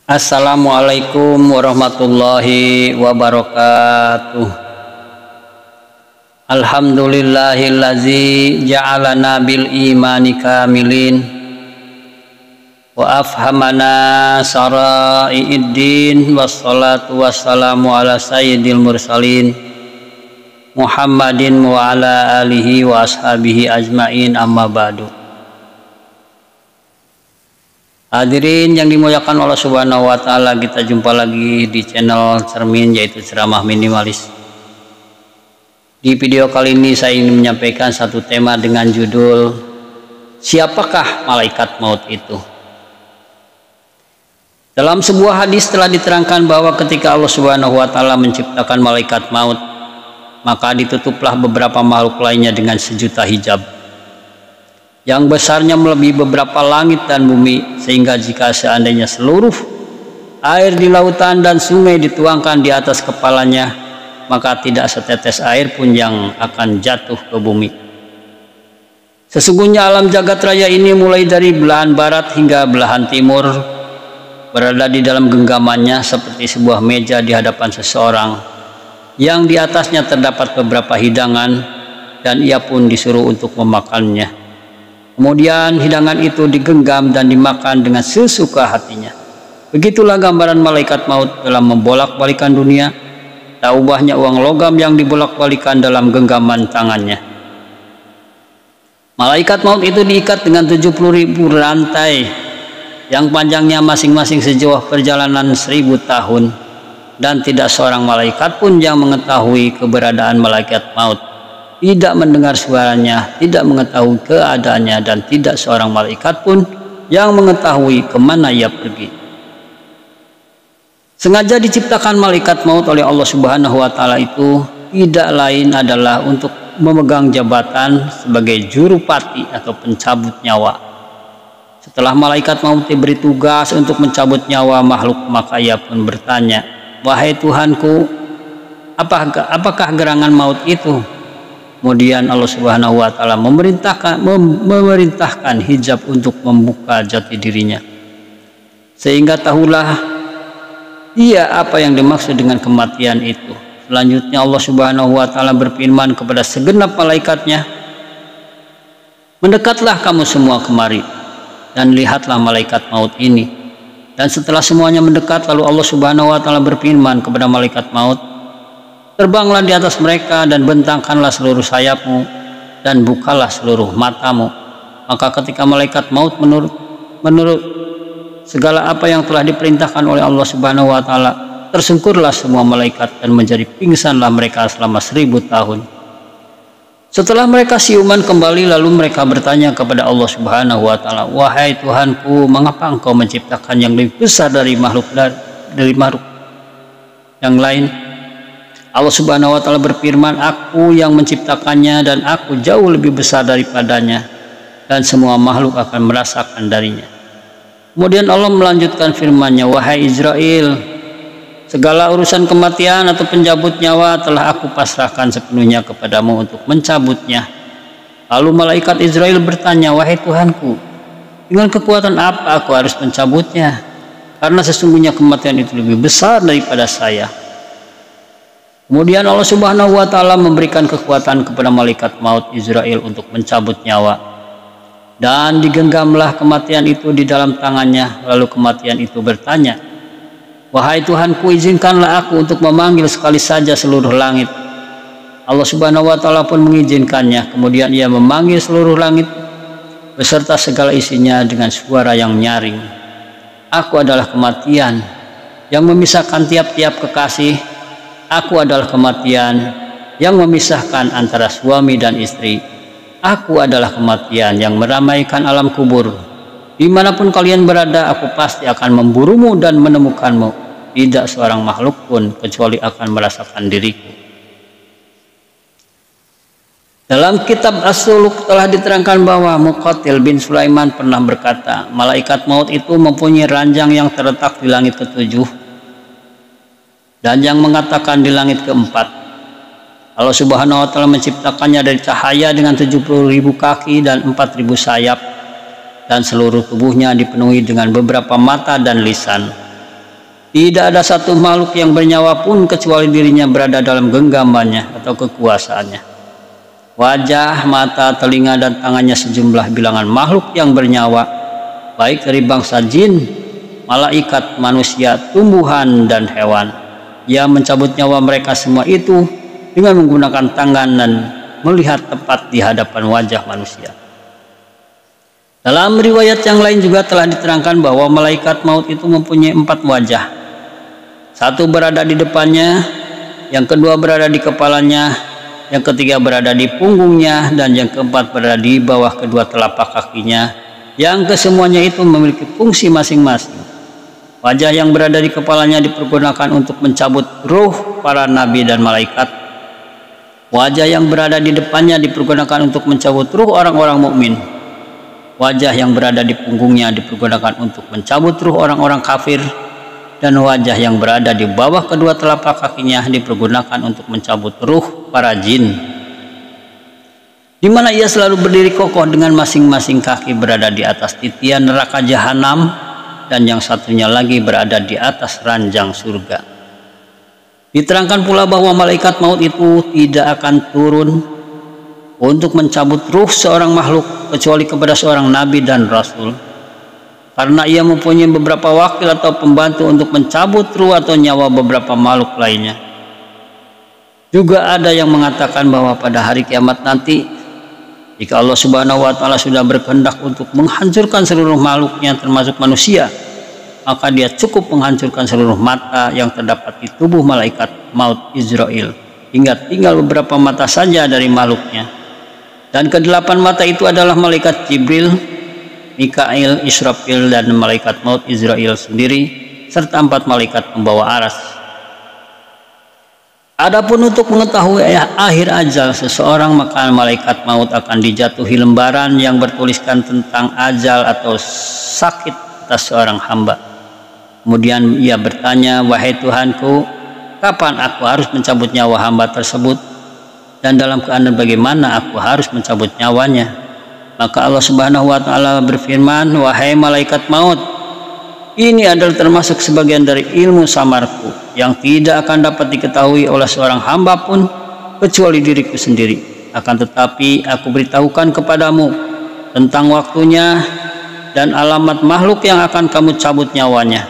Assalamualaikum warahmatullahi wabarakatuh. Alhamdulillahillazi ja'alana bil imani kamilin wa afhamana sara'i'iddin, wassalatu wassalamu ala sayyidil mursalin Muhammadin wa ala alihi wa ashabihi ajmain, amma ba'du. Hadirin yang dimuliakan Allah Subhanahu wa taala, kita jumpa lagi di channel Cermin, yaitu ceramah minimalis. Di video kali ini saya ingin menyampaikan satu tema dengan judul siapakah malaikat maut itu. Dalam sebuah hadis telah diterangkan bahwa ketika Allah Subhanahu wa taala menciptakan malaikat maut, maka ditutuplah beberapa makhluk lainnya dengan sejuta hijab yang besarnya melebihi beberapa langit dan bumi, sehingga jika seandainya seluruh air di lautan dan sungai dituangkan di atas kepalanya, maka tidak setetes air pun yang akan jatuh ke bumi. Sesungguhnya alam jagat raya ini mulai dari belahan barat hingga belahan timur berada di dalam genggamannya seperti sebuah meja di hadapan seseorang yang di atasnya terdapat beberapa hidangan, dan ia pun disuruh untuk memakannya. Kemudian hidangan itu digenggam dan dimakan dengan sesuka hatinya. Begitulah gambaran malaikat maut dalam membolak-balikan dunia, tak ubahnya uang logam yang dibolak-balikan dalam genggaman tangannya. Malaikat maut itu diikat dengan 70.000 rantai yang panjangnya masing-masing sejauh perjalanan 1000 tahun, dan tidak seorang malaikat pun yang mengetahui keberadaan malaikat maut, tidak mendengar suaranya, tidak mengetahui keadaannya, dan tidak seorang malaikat pun yang mengetahui kemana ia pergi. Sengaja diciptakan malaikat maut oleh Allah Subhanahu wa taala itu tidak lain adalah untuk memegang jabatan sebagai jurupati atau pencabut nyawa. Setelah malaikat maut diberi tugas untuk mencabut nyawa makhluk, maka ia pun bertanya, "Wahai Tuhanku, apakah gerangan maut itu?" Kemudian Allah Subhanahu wa taala memerintahkan hijab untuk membuka jati dirinya, sehingga tahulah ia apa yang dimaksud dengan kematian itu. Selanjutnya Allah Subhanahu wa taala berfirman kepada segenap malaikatnya, "Mendekatlah kamu semua kemari dan lihatlah malaikat maut ini." Dan setelah semuanya mendekat, lalu Allah Subhanahu wa taala berfirman kepada malaikat maut, "Terbanglah di atas mereka dan bentangkanlah seluruh sayapmu dan bukalah seluruh matamu." Maka ketika malaikat maut menurut segala apa yang telah diperintahkan oleh Allah Subhanahu wa taala, tersungkurlah semua malaikat dan menjadi pingsanlah mereka selama 1000 tahun. Setelah mereka siuman kembali, lalu mereka bertanya kepada Allah Subhanahu wa taala, "Wahai Tuhanku, mengapa Engkau menciptakan yang lebih besar dari makhluk yang lain?" Allah Subhanahu wa taala berfirman, "Aku yang menciptakannya dan aku jauh lebih besar daripadanya, dan semua makhluk akan merasakan darinya." Kemudian Allah melanjutkan firman-Nya, "Wahai Israel, segala urusan kematian atau pencabut nyawa telah aku pasrahkan sepenuhnya kepadamu untuk mencabutnya." Lalu malaikat Israel bertanya, "Wahai Tuhanku, dengan kekuatan apa aku harus mencabutnya? Karena sesungguhnya kematian itu lebih besar daripada saya." Kemudian Allah Subhanahu wa taala memberikan kekuatan kepada malaikat maut Israel untuk mencabut nyawa, dan digenggamlah kematian itu di dalam tangannya. Lalu kematian itu bertanya, "Wahai Tuhanku, izinkanlah aku untuk memanggil sekali saja seluruh langit." Allah Subhanahu wa taala pun mengizinkannya. Kemudian ia memanggil seluruh langit beserta segala isinya dengan suara yang nyaring, "Aku adalah kematian yang memisahkan tiap-tiap kekasih. Aku adalah kematian yang memisahkan antara suami dan istri. Aku adalah kematian yang meramaikan alam kubur. Dimanapun kalian berada, aku pasti akan memburumu dan menemukanmu. Tidak seorang makhluk pun kecuali akan merasakan diriku." Dalam kitab As-Suluk telah diterangkan bahwa Muqatil bin Sulaiman pernah berkata, malaikat maut itu mempunyai ranjang yang terletak di langit ketujuh dan yang mengatakan di langit keempat. Allah Subhanahu wa taala menciptakannya dari cahaya dengan 70.000 kaki dan 4.000 sayap, dan seluruh tubuhnya dipenuhi dengan beberapa mata dan lisan. Tidak ada satu makhluk yang bernyawa pun kecuali dirinya berada dalam genggamannya atau kekuasaannya. Wajah, mata, telinga, dan tangannya sejumlah bilangan makhluk yang bernyawa, baik dari bangsa jin, malaikat, manusia, tumbuhan, dan hewan. Ia mencabut nyawa mereka semua itu dengan menggunakan tangan dan melihat tepat di hadapan wajah manusia. Dalam riwayat yang lain juga telah diterangkan bahwa malaikat maut itu mempunyai 4 wajah. Satu berada di depannya, yang kedua berada di kepalanya, yang ketiga berada di punggungnya, dan yang keempat berada di bawah kedua telapak kakinya, yang kesemuanya itu memiliki fungsi masing-masing. Wajah yang berada di kepalanya dipergunakan untuk mencabut ruh para nabi dan malaikat. Wajah yang berada di depannya dipergunakan untuk mencabut ruh orang-orang mukmin. Wajah yang berada di punggungnya dipergunakan untuk mencabut ruh orang-orang kafir. Dan wajah yang berada di bawah kedua telapak kakinya dipergunakan untuk mencabut ruh para jin, di mana ia selalu berdiri kokoh dengan masing-masing kaki berada di atas titian neraka jahanam, dan yang satunya lagi berada di atas ranjang surga. Diterangkan pula bahwa malaikat maut itu tidak akan turun untuk mencabut ruh seorang makhluk kecuali kepada seorang nabi dan rasul, karena ia mempunyai beberapa wakil atau pembantu untuk mencabut ruh atau nyawa beberapa makhluk lainnya. Juga ada yang mengatakan bahwa pada hari kiamat nanti, jika Allah Subhanahu wa Ta'ala sudah berkehendak untuk menghancurkan seluruh makhluknya termasuk manusia, maka dia cukup menghancurkan seluruh mata yang terdapat di tubuh malaikat maut Israel, hingga tinggal beberapa mata saja dari makhluknya. Dan ke-8 mata itu adalah malaikat Jibril, Mikail, Israfil, dan malaikat maut Israel sendiri, serta 4 malaikat pembawa aras. Adapun untuk mengetahui akhir ajal seseorang, maka malaikat maut akan dijatuhi lembaran yang bertuliskan tentang ajal atau sakit atas seorang hamba. Kemudian ia bertanya, "Wahai Tuhanku, kapan aku harus mencabut nyawa hamba tersebut? Dan dalam keadaan bagaimana aku harus mencabut nyawanya?" Maka Allah Subhanahu wa Ta'ala berfirman, "Wahai malaikat maut, ini adalah termasuk sebagian dari ilmu samarku yang tidak akan dapat diketahui oleh seorang hamba pun kecuali diriku sendiri. Akan tetapi aku beritahukan kepadamu tentang waktunya dan alamat makhluk yang akan kamu cabut nyawanya.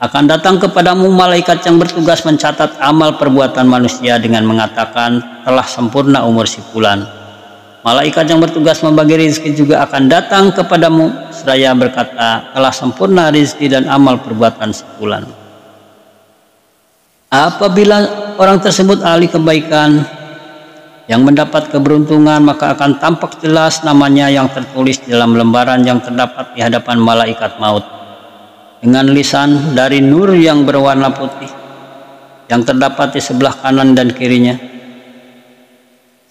Akan datang kepadamu malaikat yang bertugas mencatat amal perbuatan manusia dengan mengatakan, telah sempurna umur si fulan. Malaikat yang bertugas membagi rezeki juga akan datang kepadamu seraya berkata, telah sempurna rezeki dan amal perbuatan si fulan. Apabila orang tersebut ahli kebaikan yang mendapat keberuntungan, maka akan tampak jelas namanya yang tertulis di dalam lembaran yang terdapat di hadapan malaikat maut dengan lisan dari nur yang berwarna putih yang terdapat di sebelah kanan dan kirinya.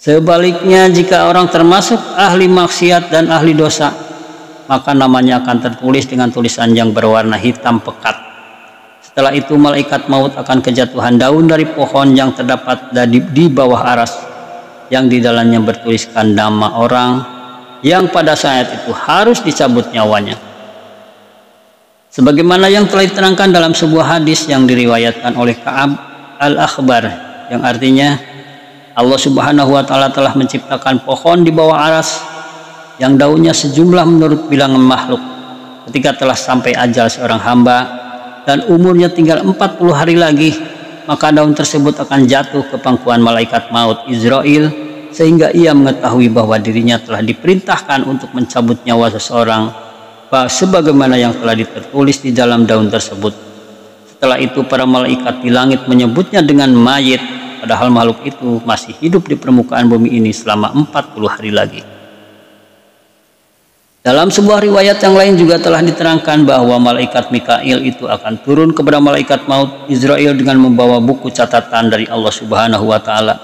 Sebaliknya, jika orang termasuk ahli maksiat dan ahli dosa, maka namanya akan tertulis dengan tulisan yang berwarna hitam pekat. Setelah itu malaikat maut akan kejatuhan daun dari pohon yang terdapat di bawah aras, yang di dalamnya bertuliskan nama orang yang pada saat itu harus dicabut nyawanya. Sebagaimana yang telah diterangkan dalam sebuah hadis yang diriwayatkan oleh Ka'ab al-Akhbar, yang artinya, Allah Subhanahu wa Ta'ala telah menciptakan pohon di bawah aras yang daunnya sejumlah menurut bilangan makhluk. Ketika telah sampai ajal seorang hamba dan umurnya tinggal 40 hari lagi, maka daun tersebut akan jatuh ke pangkuan malaikat maut Israel, sehingga ia mengetahui bahwa dirinya telah diperintahkan untuk mencabut nyawa seseorang sebagaimana yang telah tertulis di dalam daun tersebut. Setelah itu para malaikat di langit menyebutnya dengan mayit, padahal makhluk itu masih hidup di permukaan bumi ini selama 40 hari lagi. Dalam sebuah riwayat yang lain juga telah diterangkan bahwa malaikat Mikail itu akan turun kepada malaikat maut Israel dengan membawa buku catatan dari Allah Subhanahu wa Ta'ala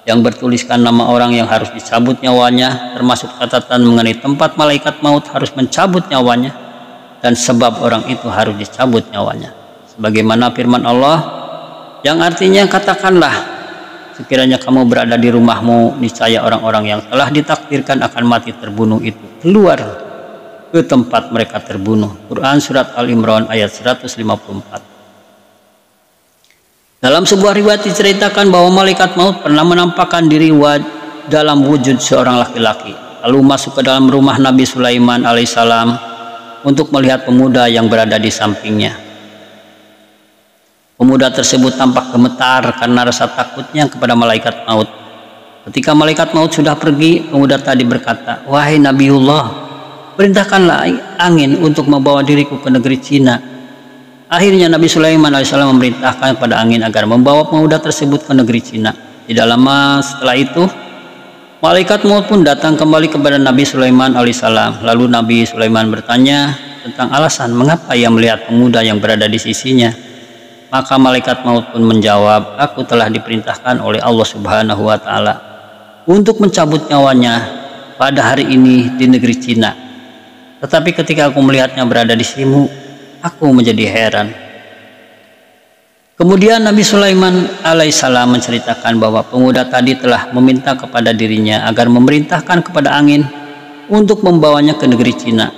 yang bertuliskan nama orang yang harus dicabut nyawanya, termasuk catatan mengenai tempat malaikat maut harus mencabut nyawanya dan sebab orang itu harus dicabut nyawanya. Sebagaimana firman Allah yang artinya, katakanlah, sekiranya kamu berada di rumahmu, niscaya orang-orang yang telah ditakdirkan akan mati terbunuh itu keluar ke tempat mereka terbunuh. Quran Surat Al-Imran ayat 154. Dalam sebuah riwayat diceritakan bahwa malaikat maut pernah menampakkan diri dalam wujud seorang laki-laki, lalu masuk ke dalam rumah Nabi Sulaiman alaihissalam untuk melihat pemuda yang berada di sampingnya. Pemuda tersebut tampak gemetar karena rasa takutnya kepada malaikat maut. Ketika malaikat maut sudah pergi, pemuda tadi berkata, "Wahai Nabiullah, perintahkanlah angin untuk membawa diriku ke negeri Cina." Akhirnya Nabi Sulaiman alaihissalam memerintahkan kepada angin agar membawa pemuda tersebut ke negeri Cina. Tidak lama setelah itu, malaikat maut pun datang kembali kepada Nabi Sulaiman alaihissalam. Lalu Nabi Sulaiman bertanya tentang alasan mengapa ia melihat pemuda yang berada di sisinya. Maka malaikat maut pun menjawab, "Aku telah diperintahkan oleh Allah Subhanahu wa Ta'ala untuk mencabut nyawanya pada hari ini di negeri Cina. Tetapi ketika aku melihatnya berada di sisimu, aku menjadi heran." Kemudian Nabi Sulaiman alaihissalam menceritakan bahwa pemuda tadi telah meminta kepada dirinya agar memerintahkan kepada angin untuk membawanya ke negeri Cina.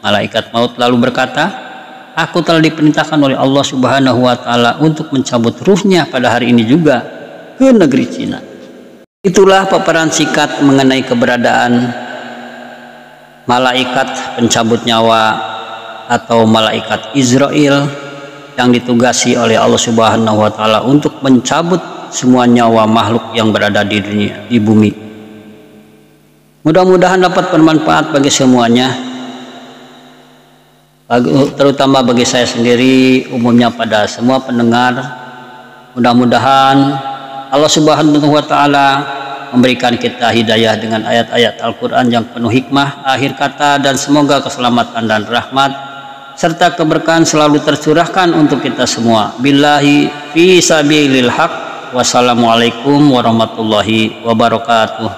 Malaikat maut lalu berkata, "Aku telah diperintahkan oleh Allah Subhanahu wa Ta'ala untuk mencabut ruhnya pada hari ini juga ke negeri Cina." Itulah paparan singkat mengenai keberadaan malaikat pencabut nyawa atau malaikat Israel yang ditugasi oleh Allah Subhanahu wa Ta'ala untuk mencabut semua nyawa makhluk yang berada di dunia, di bumi. Mudah-mudahan dapat bermanfaat bagi semuanya, terutama bagi saya sendiri, umumnya pada semua pendengar. Mudah-mudahan Allah Subhanahu wa Ta'ala memberikan kita hidayah dengan ayat-ayat Al-Quran yang penuh hikmah, akhir kata, dan semoga keselamatan dan rahmat serta keberkahan selalu tercurahkan untuk kita semua. Billahi fi sabilil haq. Wassalamualaikum warahmatullahi wabarakatuh.